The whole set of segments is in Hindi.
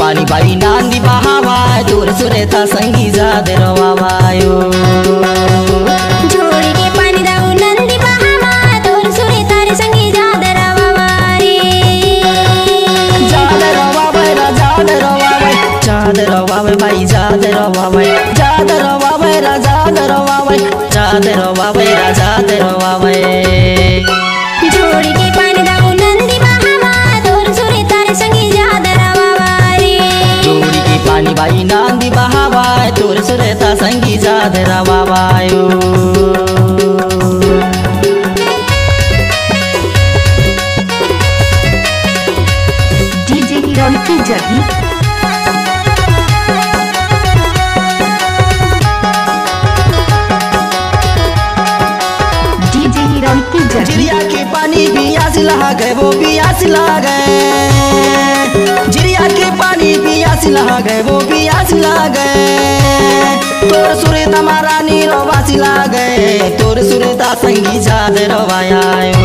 पानी बाई नांदी बहावाय तोर सुरेता संगी जादे रवावायो। जोड़ी के पानी दाऊ नंदी बहावाय तोर सुरेता रे संगी जादे रवावारे। जादे रवावाय रा जादे रवावाय भाई जादे रवावाय रा जादे रवावाय रा जादे रवावाय। जोड़ी के पानी दाऊ नंदी बहावाय तोर सुरेता रे संगी जादे रवावारे। जोड़ी की पानी बाई नांदी बहावाय तोर सुरेता संगी जादे रवावायो। डीजे हिरोन की जगी जिरिया के पानी पियास लागे वो पियास लागे। जिरिया के पानी पियास लागे वो पियास लागे। तोर सुरेता मारा नीरवासी लागे तोर सुरेता संगी जादे रवायायो।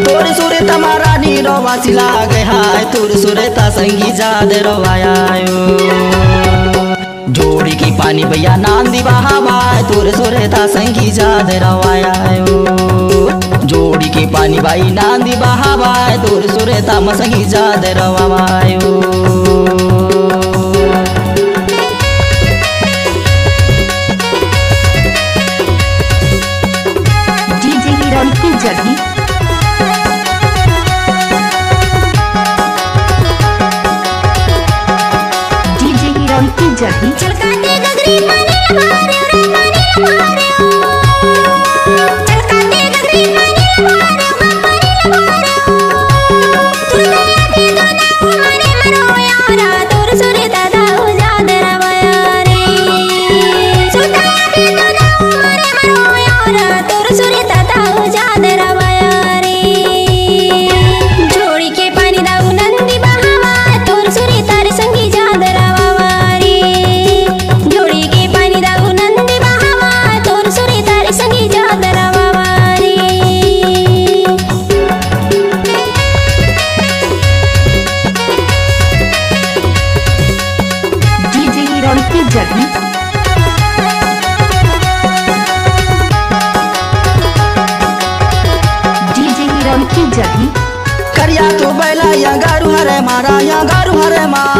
तोर सुरेता मारा नीरवासी लागे हाय तोर सुरेता संगी जादे रवायायो। जोड़ी की पानी भैया नांदी बहावाय तोर सुरेता संगी जादे रवायायो। जोड़ी की पानी बाई नांदी बहावाय तोर सुरेता मसंगी जादे रवायायो। डीजे हिरोन की जगी डीजे हिरोन की जगी छलकाते गगरी पानी लबारे रे पानी लबारे ओ। छलकाते गगरी पानी लबारे ओ पानी लबारे ओ। तू दया दे दो ना हमारे मरो यारा तोर सुरेता दाऊ जादे रवायारे। तू दया दे दो ना हमारे मरो यारा तोर सुरेता दाऊ जादे रवायारे। जोड़ी के पानी दाऊ नंदी बहावाय तोर सुरेता रे संगी जादे रवावारे। जोड़ी के पानी दाऊ नंदी बहावाय तोर सुरेता रे संगी जादे रवावारे। डीजे हिरोन की जगी डीजे हिरोन की जगी करिया तो बैला या गारू हरे मारा या गारू हरे माँ।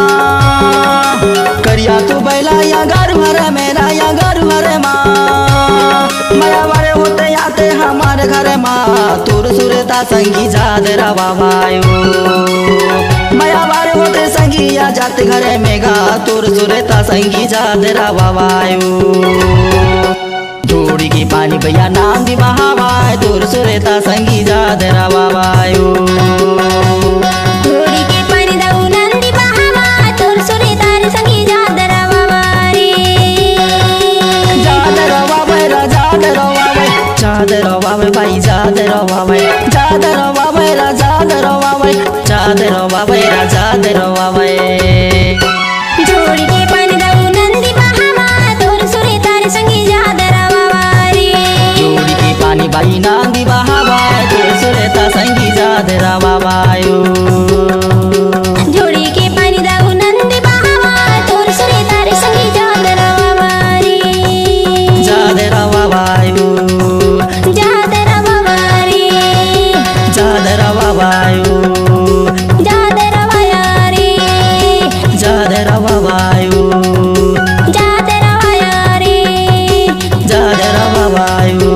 करिया तो बैला या गारू हरे मेरा या गारू हरे माँ। माया वारे होते आते हमारे घरे माँ तोर सुरेता संगी जादे रवावायो। माया वारे होते संगी या जाते घरे में गा तोर सुरेता संगी जादे रवावायो। जोड़ी की पानी भैया नांदी बहावाय तोर सुरेता संगी जादे रवावायो। जोड़ी के पानी दाऊ नंदी बहावाय तोर सुरेता रे संगी जादे रवावारे। जादे रवावाय रा जादे रवावाय भाई जादे रवावाय रा जादे रवावाय रा जादे रवावाय। जोड़ी के पानी दाऊ नंदी बहावाय तोर सुरेता रे संगी जादे रवावारे। जोड़ी की पानी बाई नांदी बहावाय तोर सुरेता संगी जादे रवावायो। जोड़ी के पानी दाऊ नंदी बहावाय तोर सुरेता रे संगी जादे रवावारे। जादे रवावायो जादे रवावारे। जादे रवावायो जादे रवायारे। जादे रवावायो जादे रवायारे। जादे रवावायो।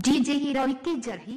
डीजे हिरोन की जगी